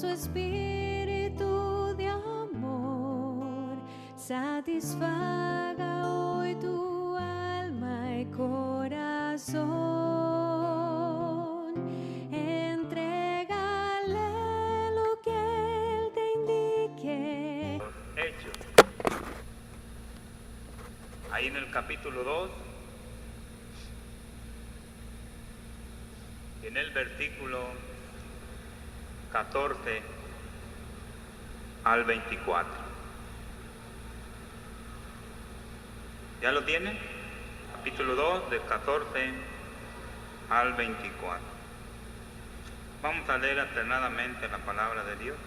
su espíritu de amor satisfaga hoy tu alma y corazón. Entrégale lo que Él te indique. Hechos. Ahí en el capítulo 2, en el versículo 14 al 24. ¿Ya lo tienen? Capítulo 2, del 14 al 24. Vamos a leer alternadamente la palabra de Dios.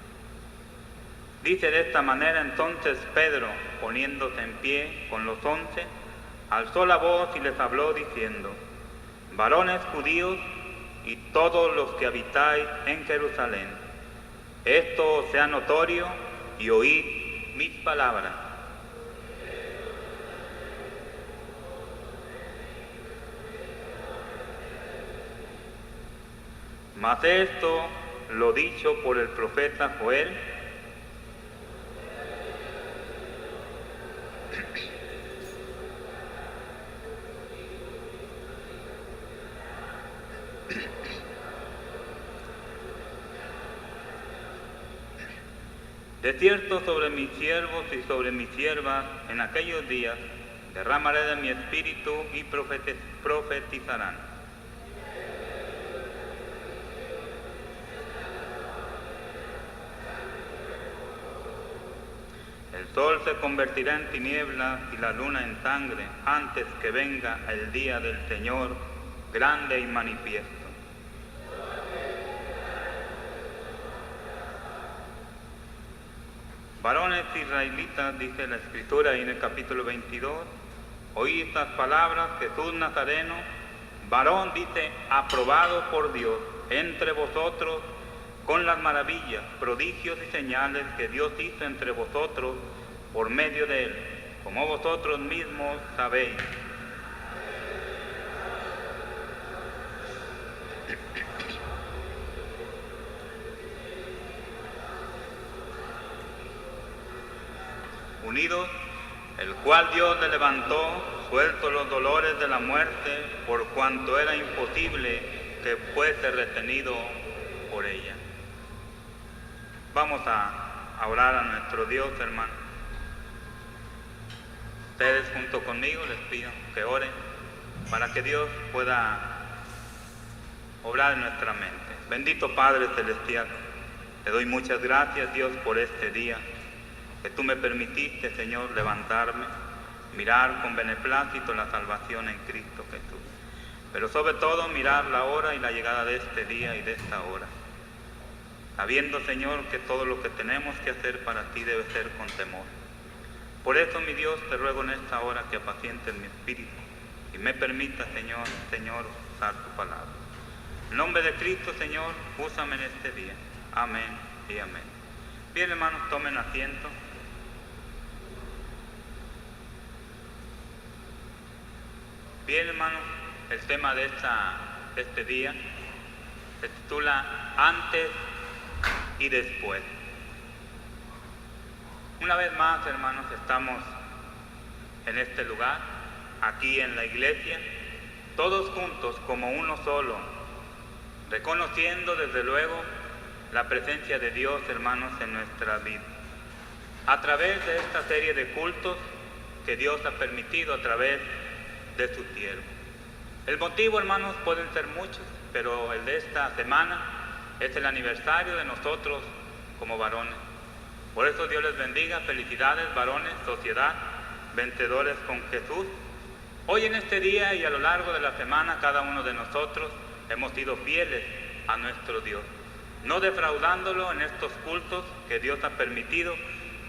Dice de esta manera: entonces Pedro, poniéndose en pie con los 11, alzó la voz y les habló diciendo: varones judíos y todos los que habitáis en Jerusalén, esto os sea notorio y oíd mis palabras. Mas esto lo dicho por el profeta Joel, de cierto sobre mis siervos y sobre mis siervas en aquellos días derramaré de mi espíritu y profetizarán. El sol se convertirá en tinieblas y la luna en sangre antes que venga el día del Señor grande y manifiesto. Varones israelitas, dice la Escritura ahí en el capítulo 22, oí estas palabras: Jesús Nazareno, varón, dice, aprobado por Dios entre vosotros con las maravillas, prodigios y señales que Dios hizo entre vosotros por medio de él, como vosotros mismos sabéis. Unidos, el cual Dios le levantó, suelto los dolores de la muerte, por cuanto era imposible que fuese retenido por ella. Vamos a orar a nuestro Dios, hermano. Ustedes junto conmigo les pido que oren para que Dios pueda obrar en nuestra mente. Bendito Padre Celestial, te doy muchas gracias, Dios, por este día que tú me permitiste, Señor, levantarme, mirar con beneplácito la salvación en Cristo Jesús. Pero sobre todo mirar la hora y la llegada de este día y de esta hora, sabiendo, Señor, que todo lo que tenemos que hacer para ti debe ser con temor. Por eso, mi Dios, te ruego en esta hora que apacientes mi espíritu y me permita, Señor, usar tu palabra. En nombre de Cristo, Señor, úsame en este día. Amén y amén. Bien, hermanos, tomen asiento. Bien, hermanos, el tema de este día se titula Antes y Después. Una vez más, hermanos, estamos en este lugar, aquí en la iglesia, todos juntos como uno solo, reconociendo desde luego la presencia de Dios, hermanos, en nuestra vida. A través de esta serie de cultos que Dios ha permitido a través de su siervo. El motivo, hermanos, pueden ser muchos, pero el de esta semana es el aniversario de nosotros como varones. Por eso Dios les bendiga. Felicidades, varones, sociedad, vencedores con Jesús. Hoy en este día y a lo largo de la semana, cada uno de nosotros hemos sido fieles a nuestro Dios, no defraudándolo en estos cultos que Dios ha permitido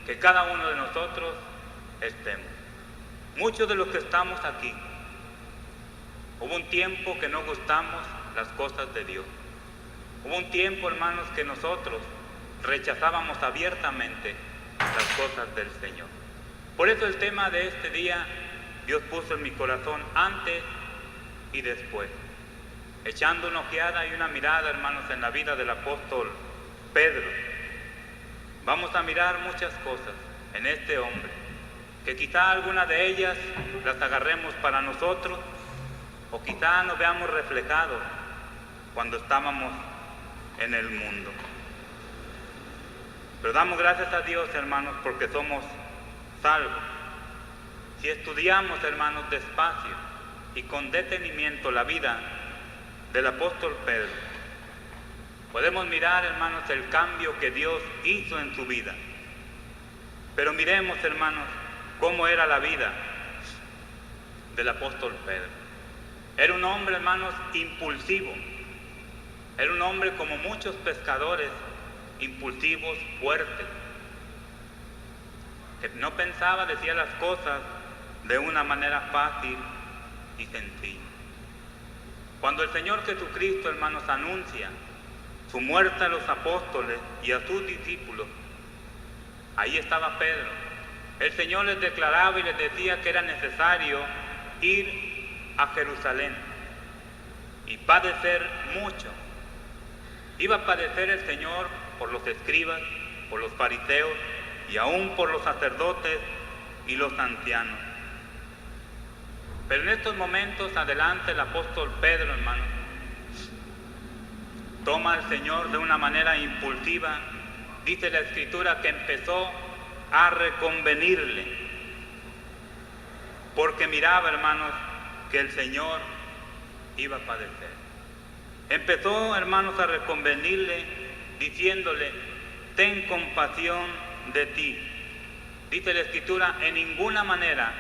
que cada uno de nosotros estemos. Muchos de los que estamos aquí, hubo un tiempo que no gustamos las cosas de Dios. Hubo un tiempo, hermanos, que nosotros rechazábamos abiertamente las cosas del Señor. Por eso el tema de este día, Dios puso en mi corazón antes y después. Echando una ojeada y una mirada, hermanos, en la vida del apóstol Pedro, vamos a mirar muchas cosas en este hombre, que quizá algunas de ellas las agarremos para nosotros, o quizá nos veamos reflejados cuando estábamos en el mundo. Pero damos gracias a Dios, hermanos, porque somos salvos. Si estudiamos, hermanos, despacio y con detenimiento la vida del apóstol Pedro, podemos mirar, hermanos, el cambio que Dios hizo en su vida. Pero miremos, hermanos, cómo era la vida del apóstol Pedro. Era un hombre, hermanos, impulsivo. Era un hombre como muchos pescadores, impulsivos, fuertes, que no pensaba, decía las cosas de una manera fácil y sencilla. Cuando el Señor Jesucristo, hermanos, anuncia su muerte a los apóstoles y a sus discípulos, ahí estaba Pedro. El Señor les declaraba y les decía que era necesario ir a Jerusalén y padecer mucho. Iba a padecer el Señor por los escribas, por los fariseos y aún por los sacerdotes y los ancianos. Pero en estos momentos adelante el apóstol Pedro, hermano, toma al Señor de una manera impulsiva. Dice la Escritura que empezó a reconvenirle, porque miraba, hermanos, que el Señor iba a padecer. Empezó, hermanos, a reconvenirle diciéndole: ten compasión de ti. Dice la Escritura: en ninguna manera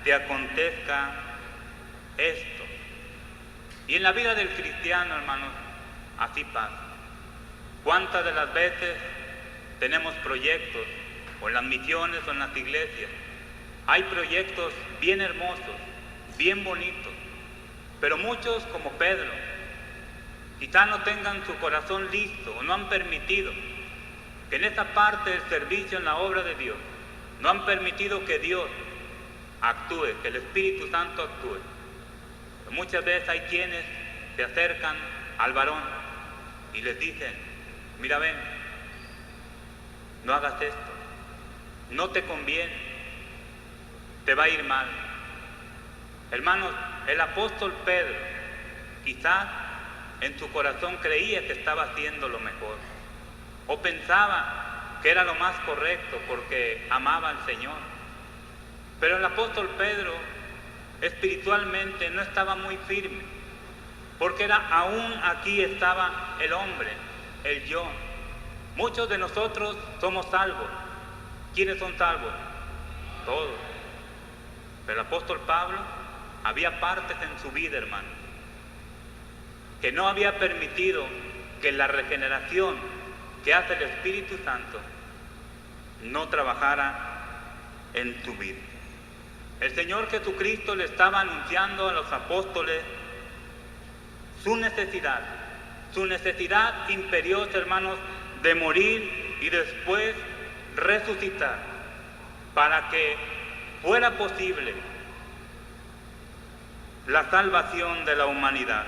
te acontezca esto. Y en la vida del cristiano, hermanos, así pasa. ¿Cuántas de las veces tenemos proyectos, o en las misiones o en las iglesias? Hay proyectos bien hermosos, bien bonitos, pero muchos, como Pedro, quizá no tengan su corazón listo o no han permitido que en esta parte del servicio en la obra de Dios, no han permitido que Dios actúe, que el Espíritu Santo actúe. Pero muchas veces hay quienes se acercan al varón y les dicen: mira, ven, no hagas esto, no te conviene, te va a ir mal. Hermanos, el apóstol Pedro quizás en su corazón creía que estaba haciendo lo mejor, o pensaba que era lo más correcto porque amaba al Señor. Pero el apóstol Pedro espiritualmente no estaba muy firme, porque aún aquí estaba el hombre, el yo. Muchos de nosotros somos salvos. ¿Quiénes son salvos? Todos. Pero el apóstol Pablo había partes en su vida, hermano, que no había permitido que la regeneración que hace el Espíritu Santo no trabajara en tu vida. El Señor Jesucristo le estaba anunciando a los apóstoles su necesidad imperiosa, hermanos, de morir y después resucitar, para que fuera posible la salvación de la humanidad.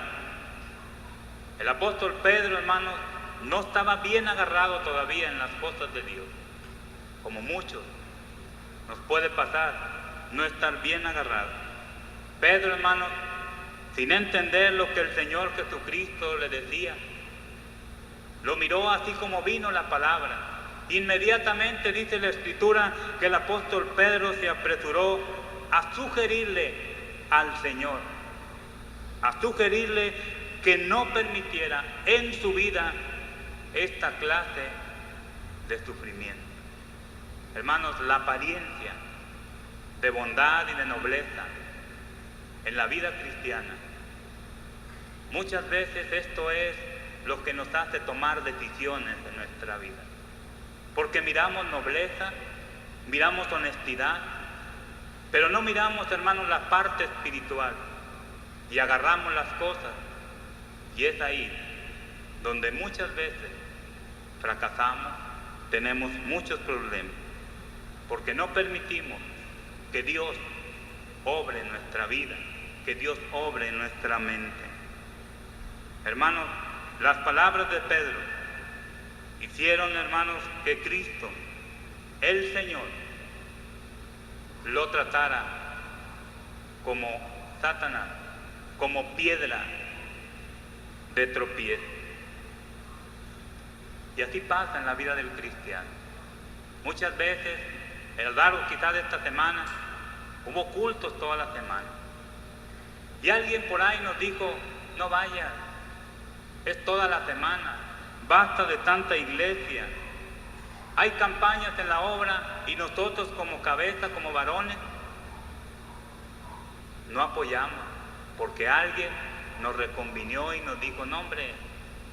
El apóstol Pedro, hermanos, no estaba bien agarrado todavía en las cosas de Dios, como muchos nos puede pasar, no estar bien agarrado. Pedro, hermanos, sin entender lo que el Señor Jesucristo le decía, lo miró así como vino la palabra. Inmediatamente dice la Escritura que el apóstol Pedro se apresuró a sugerirle al Señor, a sugerirle que no permitiera en su vida esta clase de sufrimiento. Hermanos, la apariencia de bondad y de nobleza en la vida cristiana, muchas veces esto es lo que nos hace tomar decisiones en nuestra vida, porque miramos nobleza, miramos honestidad, pero no miramos, hermanos, la parte espiritual y agarramos las cosas, y es ahí donde muchas veces fracasamos, tenemos muchos problemas, porque no permitimos que Dios obre en nuestra vida, que Dios obre en nuestra mente. Hermanos, las palabras de Pedro hicieron, hermanos, que Cristo el Señor lo tratara como Satanás, como piedra de tropiezo. Y así pasa en la vida del cristiano. Muchas veces, a lo largo quizás de esta semana, hubo cultos toda la semana. Y alguien por ahí nos dijo, no vayas, es toda la semana, basta de tanta iglesia. Hay campañas en la obra y nosotros como cabeza, como varones, no apoyamos, porque alguien nos reconvinió y nos dijo, no hombre,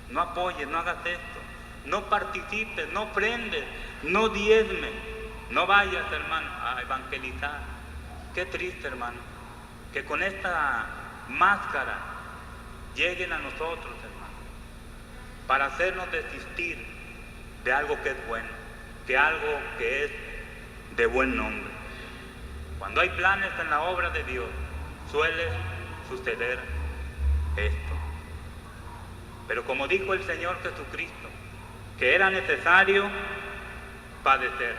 no apoyes, no hagas esto, no participes, no prendes, no diezmes, no vayas, hermano, a evangelizar. Qué triste, hermano, que con esta máscara lleguen a nosotros, hermano, para hacernos desistir de algo que es bueno, de algo que es de buen nombre. Cuando hay planes en la obra de Dios, suele suceder esto. Pero como dijo el Señor Jesucristo, que era necesario padecer,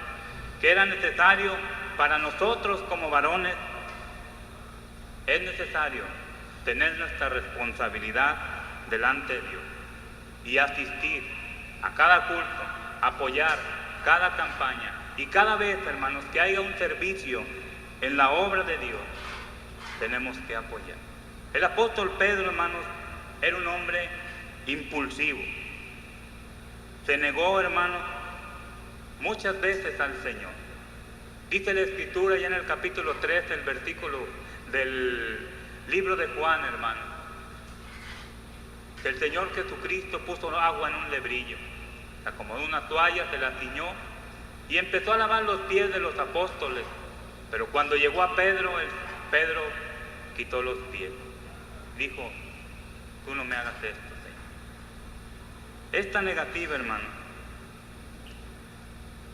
que era necesario para nosotros como varones, es necesario tener nuestra responsabilidad delante de Dios y asistir a cada culto, apoyar cada campaña y cada vez, hermanos, que haya un servicio en la obra de Dios, tenemos que apoyar. El apóstol Pedro, hermanos, era un hombre impulsivo. Se negó, hermanos, muchas veces al Señor. Dice la Escritura ya en el capítulo 3, el versículo del libro de Juan, hermano, que el Señor Jesucristo puso agua en un lebrillo, acomodó una toalla, se la ciñó y empezó a lavar los pies de los apóstoles. Pero cuando llegó a Pedro, Pedro quitó los pies. Dijo, tú no me hagas esto, Señor. Esta negativa, hermano,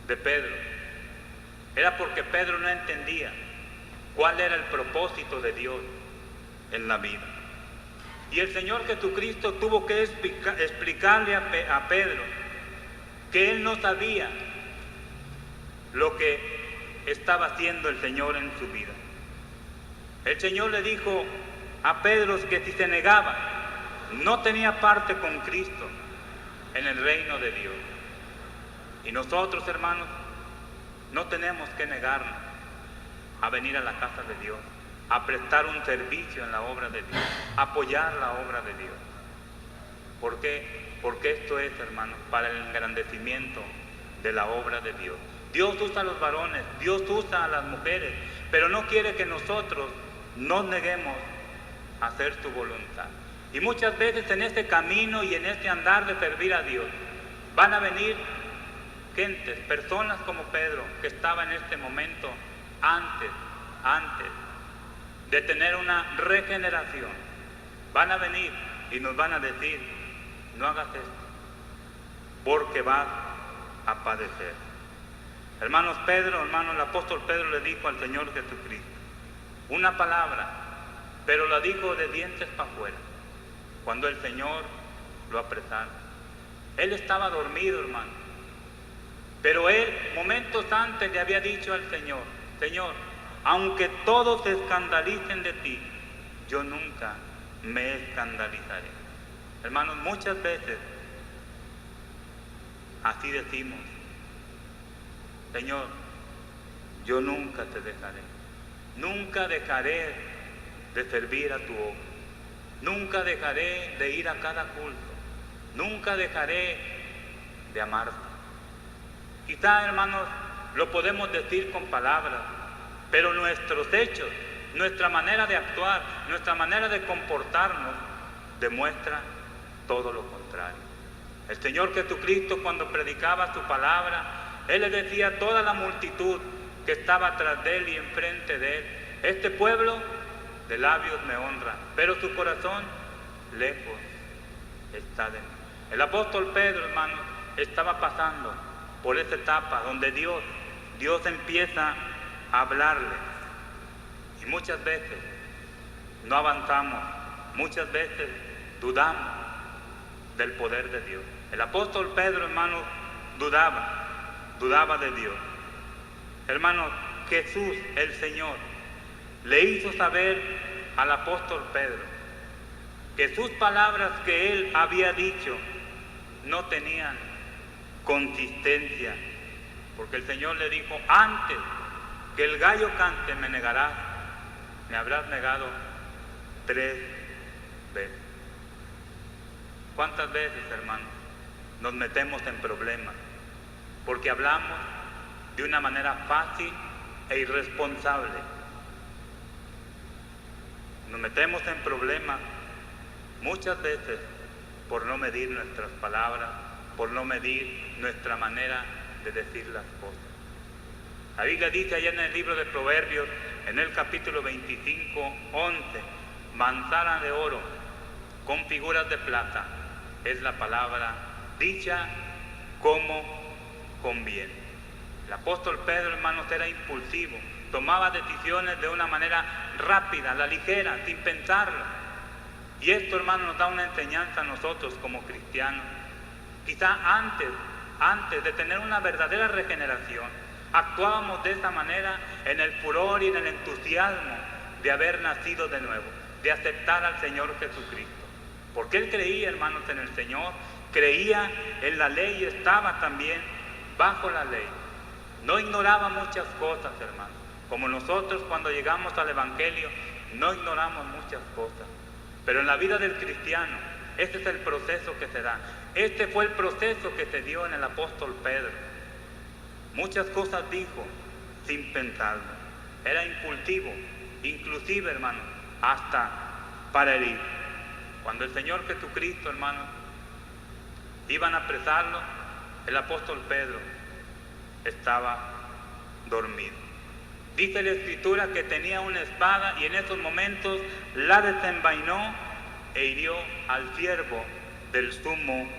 de Pedro, era porque Pedro no entendía cuál era el propósito de Dios en la vida. Y el Señor Jesucristo tuvo que explicarle a Pedro que él no sabía lo que estaba haciendo el Señor en su vida. El Señor le dijo a Pedro que si se negaba, no tenía parte con Cristo en el reino de Dios. Y nosotros, hermanos, no tenemos que negarnos a venir a la casa de Dios, a prestar un servicio en la obra de Dios, apoyar la obra de Dios. ¿Por qué? Porque esto es, hermanos, para el engrandecimiento de la obra de Dios. Dios usa a los varones, Dios usa a las mujeres, pero no quiere que nosotros nos neguemos a hacer su voluntad. Y muchas veces en este camino y en este andar de servir a Dios, van a venir gentes, personas como Pedro, que estaba en este momento antes de tener una regeneración. Van a venir y nos van a decir, no hagas esto, porque vas a padecer. Hermanos, hermano, el apóstol Pedro le dijo al Señor Jesucristo una palabra, pero la dijo de dientes para afuera, cuando el Señor lo apresara. Él estaba dormido, hermano, pero él momentos antes le había dicho al Señor, Señor, aunque todos se escandalicen de ti, yo nunca me escandalizaré. Hermanos, muchas veces así decimos, Señor, yo nunca te dejaré, nunca dejaré de servir a tu obra, nunca dejaré de ir a cada culto, nunca dejaré de amarte. Quizá, hermanos, lo podemos decir con palabras, pero nuestros hechos, nuestra manera de actuar, nuestra manera de comportarnos, demuestra todo lo contrario. El Señor Jesucristo, cuando predicaba su palabra, Él le decía a toda la multitud que estaba tras de Él y enfrente de Él, este pueblo de labios me honra, pero su corazón lejos está de mí. El apóstol Pedro, hermano, estaba pasando por esa etapa donde Dios empieza a hablarle. Y muchas veces no avanzamos, muchas veces dudamos del poder de Dios. El apóstol Pedro, hermano, dudaba de Dios. Hermanos, Jesús, el Señor, le hizo saber al apóstol Pedro que sus palabras que él había dicho no tenían consistencia, porque el Señor le dijo: antes que el gallo cante me negarás, me habrás negado 3 veces. ¿Cuántas veces, hermanos, nos metemos en problemas porque hablamos de una manera fácil e irresponsable? Nos metemos en problemas muchas veces por no medir nuestras palabras, por no medir nuestra manera de decir las cosas. La Biblia dice allá en el libro de Proverbios, en el capítulo 25, 11, manzana de oro con figuras de plata es la palabra dicha como conviene. El apóstol Pedro, hermanos, era impulsivo, tomaba decisiones de una manera rápida, a la ligera, sin pensarlo. Y esto, hermanos, nos da una enseñanza a nosotros como cristianos. Quizá antes de tener una verdadera regeneración, actuábamos de esa manera en el furor y en el entusiasmo de haber nacido de nuevo, de aceptar al Señor Jesucristo. Porque él creía, hermanos, en el Señor, creía en la ley y estaba también bajo la ley. No ignoraba muchas cosas, hermanos. Como nosotros cuando llegamos al Evangelio no ignoramos muchas cosas. Pero en la vida del cristiano, este es el proceso que se da. Este fue el proceso que se dio en el apóstol Pedro. Muchas cosas dijo sin pensarlo. Era impulsivo, inclusive, hermanos, hasta para herir. Cuando el Señor Jesucristo, hermanos, iban a apresarlo, el apóstol Pedro estaba dormido. Dice la Escritura que tenía una espada y en esos momentos la desenvainó e hirió al siervo del sumo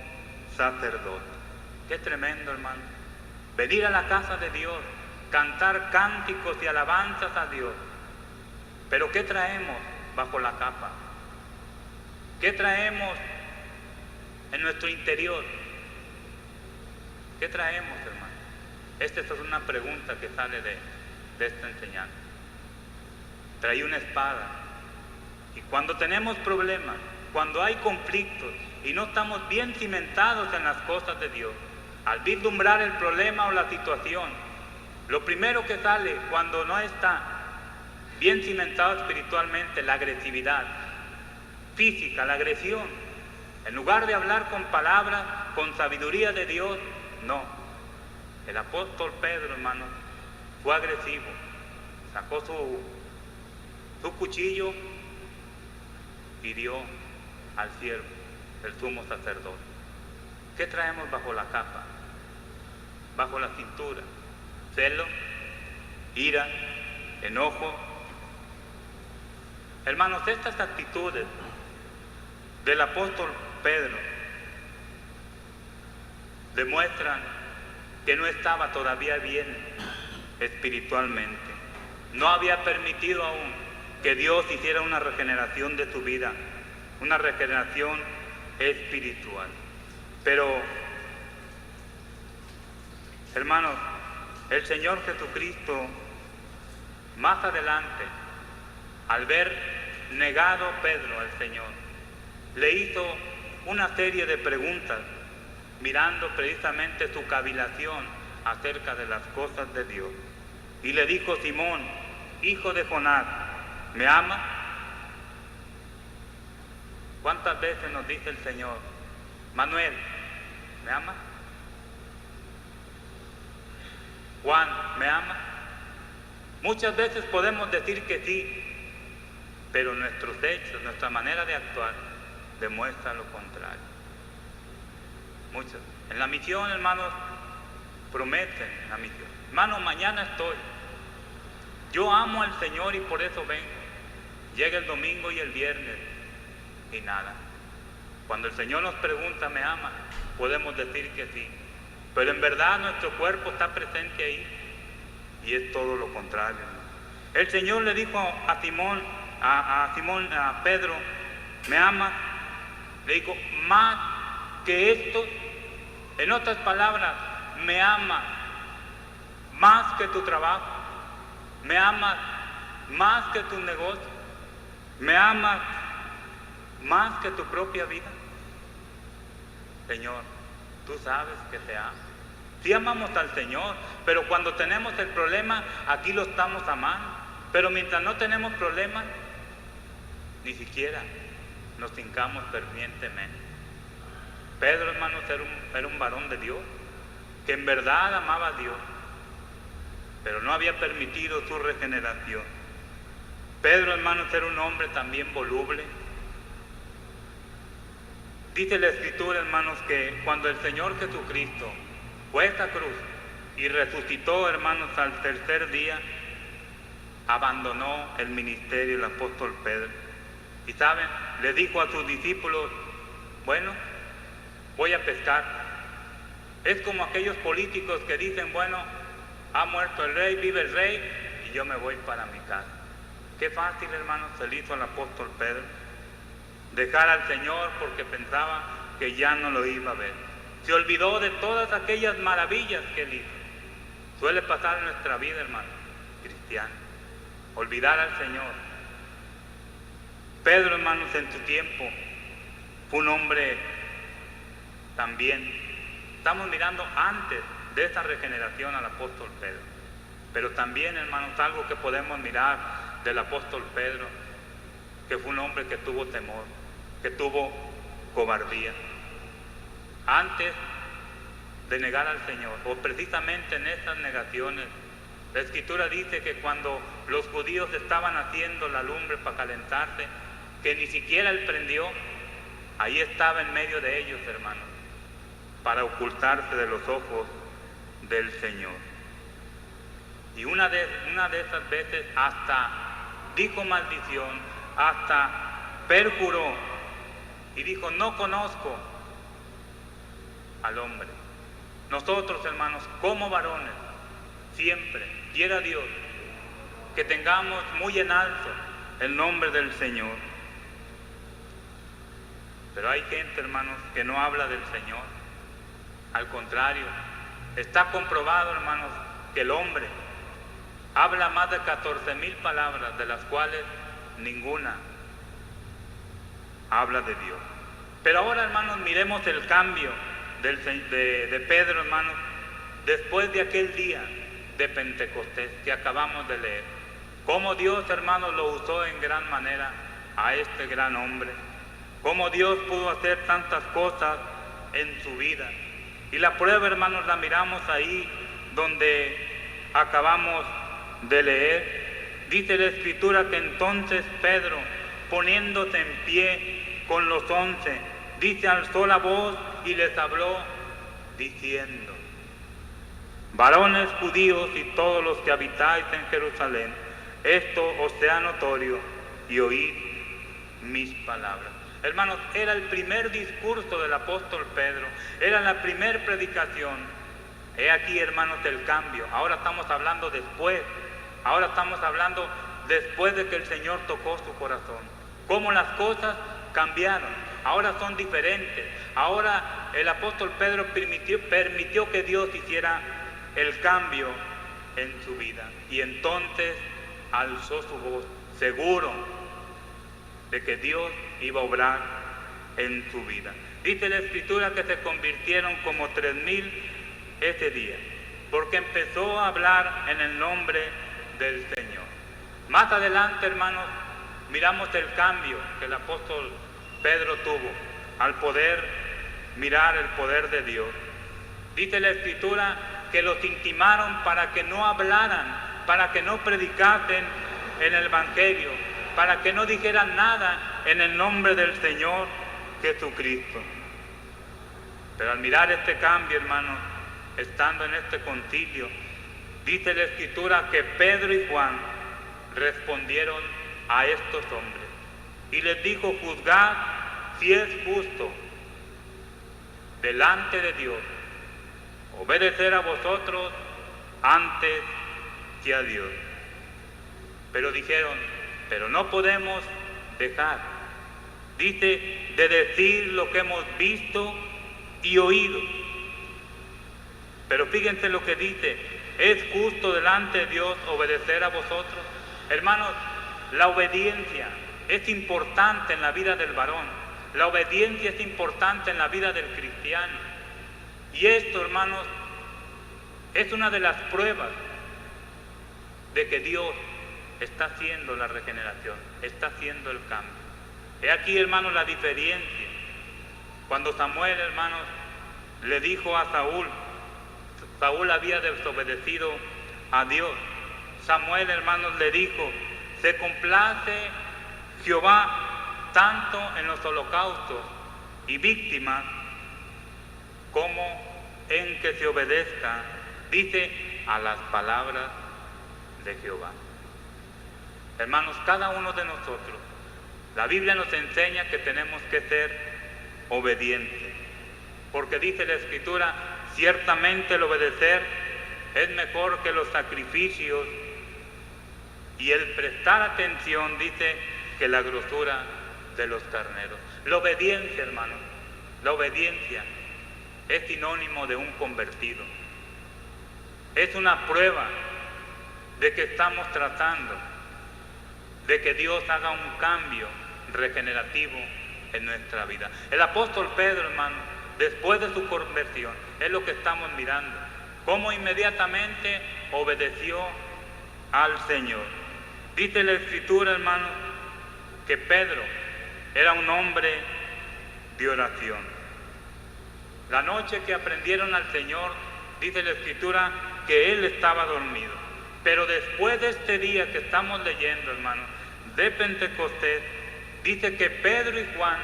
sacerdote. Qué tremendo, hermano. Venir a la casa de Dios, cantar cánticos y alabanzas a Dios. Pero ¿qué traemos bajo la capa? ¿Qué traemos en nuestro interior? ¿Qué traemos, hermano? Esta es una pregunta que sale de esta enseñanza. Trae una espada. Y cuando tenemos problemas, cuando hay conflictos y no estamos bien cimentados en las cosas de Dios, al vislumbrar el problema o la situación, lo primero que sale cuando no está bien cimentado espiritualmente, la agresividad física, la agresión. En lugar de hablar con palabras, con sabiduría de Dios, no. El apóstol Pedro, hermano, fue agresivo, sacó su cuchillo y dio al siervo, el sumo sacerdote. ¿Qué traemos bajo la capa? Bajo la cintura: celo, ira, enojo. Hermanos, estas actitudes del apóstol Pedro demuestran que no estaba todavía bien espiritualmente. No había permitido aún que Dios hiciera una regeneración de su vida, una regeneración espiritual. Pero, hermanos, el Señor Jesucristo, más adelante, al ver negado Pedro al Señor, le hizo una serie de preguntas, mirando precisamente su cavilación acerca de las cosas de Dios. Y le dijo: Simón, hijo de Jonás, ¿me amas? ¿Cuántas veces nos dice el Señor: Manuel, ¿me amas? Juan, ¿me amas? Muchas veces podemos decir que sí, pero nuestros hechos, nuestra manera de actuar demuestra lo contrario. Muchos. En la misión, hermanos, prometen la misión. Hermano, mañana estoy. Yo amo al Señor y por eso vengo. Llega el domingo y el viernes y nada. Cuando el Señor nos pregunta: ¿me ama?, podemos decir que sí. Pero en verdad nuestro cuerpo está presente ahí y es todo lo contrario. El Señor le dijo a Pedro: ¿me ama? Le dijo: más que esto. En otras palabras, me ama más que tu trabajo, me amas más que tu negocio, me amas más que tu propia vida. Señor, tú sabes que te amo. Sí amamos al Señor, pero cuando tenemos el problema, aquí lo estamos amando. Pero mientras no tenemos problemas, ni siquiera nos hincamos fervientemente. Pedro, hermanos, era un varón de Dios, que en verdad amaba a Dios, pero no había permitido su regeneración. Pedro, hermanos, era un hombre también voluble. Dice la Escritura, hermanos, que cuando el Señor Jesucristo fue a esta cruz y resucitó, hermanos, al tercer día, abandonó el ministerio del apóstol Pedro. Y saben, le dijo a sus discípulos, bueno, voy a pescar. Es como aquellos políticos que dicen, bueno, ha muerto el rey, vive el rey, y yo me voy para mi casa. Qué fácil, hermanos, se le hizo al apóstol Pedro dejar al Señor porque pensaba que ya no lo iba a ver. Se olvidó de todas aquellas maravillas que él hizo. Suele pasar en nuestra vida, hermano cristiano, olvidar al Señor. Pedro, hermanos, en su tiempo fue un hombre también. Estamos mirando antes de esta regeneración al apóstol Pedro, pero también, hermanos, algo que podemos mirar del apóstol Pedro, que fue un hombre que tuvo temor, que tuvo cobardía. Antes de negar al Señor, o precisamente en estas negaciones, la Escritura dice que cuando los judíos estaban haciendo la lumbre para calentarse, que ni siquiera él prendió, ahí estaba en medio de ellos, hermanos, para ocultarse de los ojos del Señor. Y una de esas veces hasta dijo maldición, hasta perjuró y dijo, no conozco al hombre. Nosotros, hermanos, como varones, siempre, quiera Dios, que tengamos muy en alto el nombre del Señor. Pero hay gente, hermanos, que no habla del Señor. Al contrario, está comprobado, hermanos, que el hombre habla más de 14,000 palabras, de las cuales ninguna habla de Dios. Pero ahora, hermanos, miremos el cambio de Pedro, hermanos, después de aquel día de Pentecostés que acabamos de leer. Cómo Dios, hermanos, lo usó en gran manera a este gran hombre. Cómo Dios pudo hacer tantas cosas en su vida. Y la prueba, hermanos, la miramos ahí donde acabamos de leer. Dice la Escritura que entonces Pedro, poniéndose en pie con los 11, dice, alzó la voz y les habló diciendo, varones judíos y todos los que habitáis en Jerusalén, esto os sea notorio y oíd mis palabras. Hermanos, era el primer discurso del apóstol Pedro, era la primer predicación. He aquí, hermanos, el cambio. Ahora estamos hablando después, ahora estamos hablando después de que el Señor tocó su corazón. Cómo las cosas cambiaron, ahora son diferentes. Ahora el apóstol Pedro permitió que Dios hiciera el cambio en su vida. Y entonces alzó su voz, seguro de que Dios iba a obrar en su vida. Dice la Escritura que se convirtieron como 3,000 ese día, porque empezó a hablar en el nombre del Señor. Más adelante, hermanos, miramos el cambio que el apóstol Pedro tuvo al poder mirar el poder de Dios. Dice la Escritura que los intimaron para que no hablaran, para que no predicasen en el Evangelio, para que no dijeran nada en el nombre del Señor Jesucristo. Pero al mirar este cambio, hermanos, estando en este concilio, dice la Escritura que Pedro y Juan respondieron a estos hombres y les dijo, juzgad si es justo delante de Dios obedecer a vosotros antes que a Dios. Pero dijeron, pero no podemos dejar, dice, de decir lo que hemos visto y oído. Pero fíjense lo que dice, ¿es justo delante de Dios obedecer a vosotros? Hermanos, la obediencia es importante en la vida del varón. La obediencia es importante en la vida del cristiano. Y esto, hermanos, es una de las pruebas de que Dios está haciendo la regeneración, está haciendo el cambio. He aquí, hermanos, la diferencia. Cuando Samuel, hermanos, le dijo a Saúl, Saúl había desobedecido a Dios. Samuel, hermanos, le dijo, se complace Jehová tanto en los holocaustos y víctimas como en que se obedezca, dice, a las palabras de Jehová. Hermanos, cada uno de nosotros, la Biblia nos enseña que tenemos que ser obedientes, porque dice la Escritura, ciertamente el obedecer es mejor que los sacrificios, y el prestar atención, dice, que la grosura de los carneros. La obediencia, hermanos, la obediencia es sinónimo de un convertido. Es una prueba de que estamos tratando de que Dios haga un cambio regenerativo en nuestra vida. El apóstol Pedro, hermano, después de su conversión, es lo que estamos mirando, cómo inmediatamente obedeció al Señor. Dice la Escritura, hermano, que Pedro era un hombre de oración. La noche que aprendieron al Señor, dice la Escritura, que él estaba dormido. Pero después de este día que estamos leyendo, hermano, de Pentecostés, dice que Pedro y Juan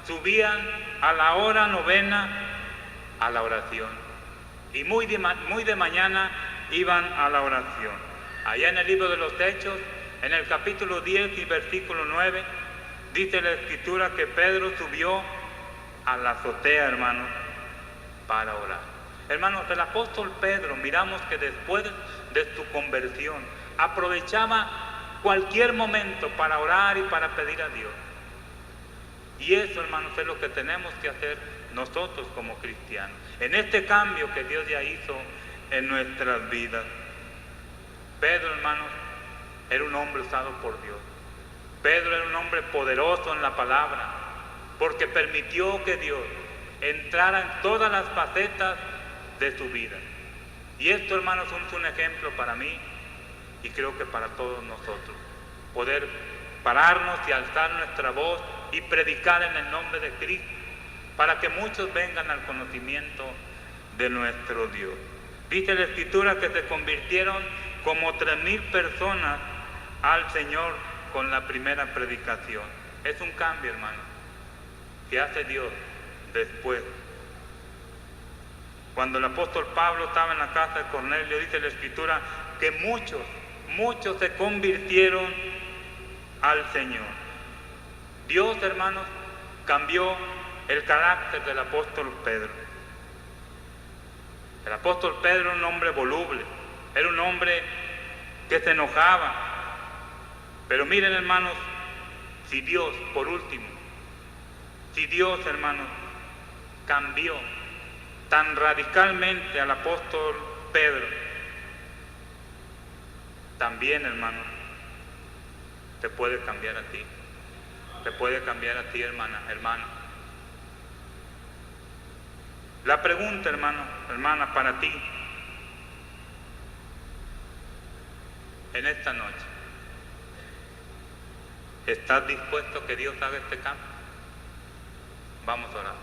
subían a la hora novena a la oración. Y muy de mañana iban a la oración. Allá en el libro de los Hechos, en el capítulo 10 y versículo 9, dice la Escritura que Pedro subió a la azotea, hermano, para orar. Hermanos, el apóstol Pedro, miramos que después de su conversión, aprovechaba cualquier momento para orar y para pedir a Dios. Y eso, hermanos, es lo que tenemos que hacer nosotros como cristianos, en este cambio que Dios ya hizo en nuestras vidas. Pedro, hermanos, era un hombre usado por Dios. Pedro era un hombre poderoso en la palabra, porque permitió que Dios entrara en todas las facetas de su vida. Y esto, hermanos, es un ejemplo para mí y creo que para todos nosotros. Poder pararnos y alzar nuestra voz y predicar en el nombre de Cristo, para que muchos vengan al conocimiento de nuestro Dios. Dice la Escritura que se convirtieron como 3,000 personas al Señor con la primera predicación. Es un cambio, hermano, que hace Dios después. Cuando el apóstol Pablo estaba en la casa de Cornelio, dice la Escritura que muchos se convirtieron al Señor. Dios, hermanos, cambió el carácter del apóstol Pedro. El apóstol Pedro era un hombre voluble, era un hombre que se enojaba. Pero miren, hermanos, si Dios, por último, si Dios, hermanos, cambió tan radicalmente al apóstol Pedro, también, hermanos, te puede cambiar a ti. Te puede cambiar a ti, hermano. La pregunta, hermana, para ti, en esta noche, ¿estás dispuesto a que Dios haga este cambio? Vamos a orar.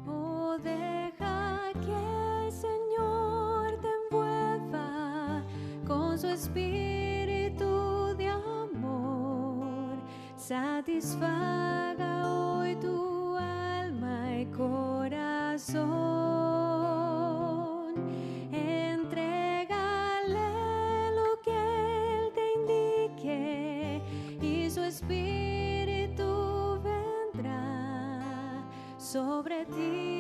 Oh, deja que el Señor te envuelva con su espíritu de amor, satisfaga hoy tu alma y corazón. Entrégale lo que Él te indique y su espíritu vendrá sobre ti.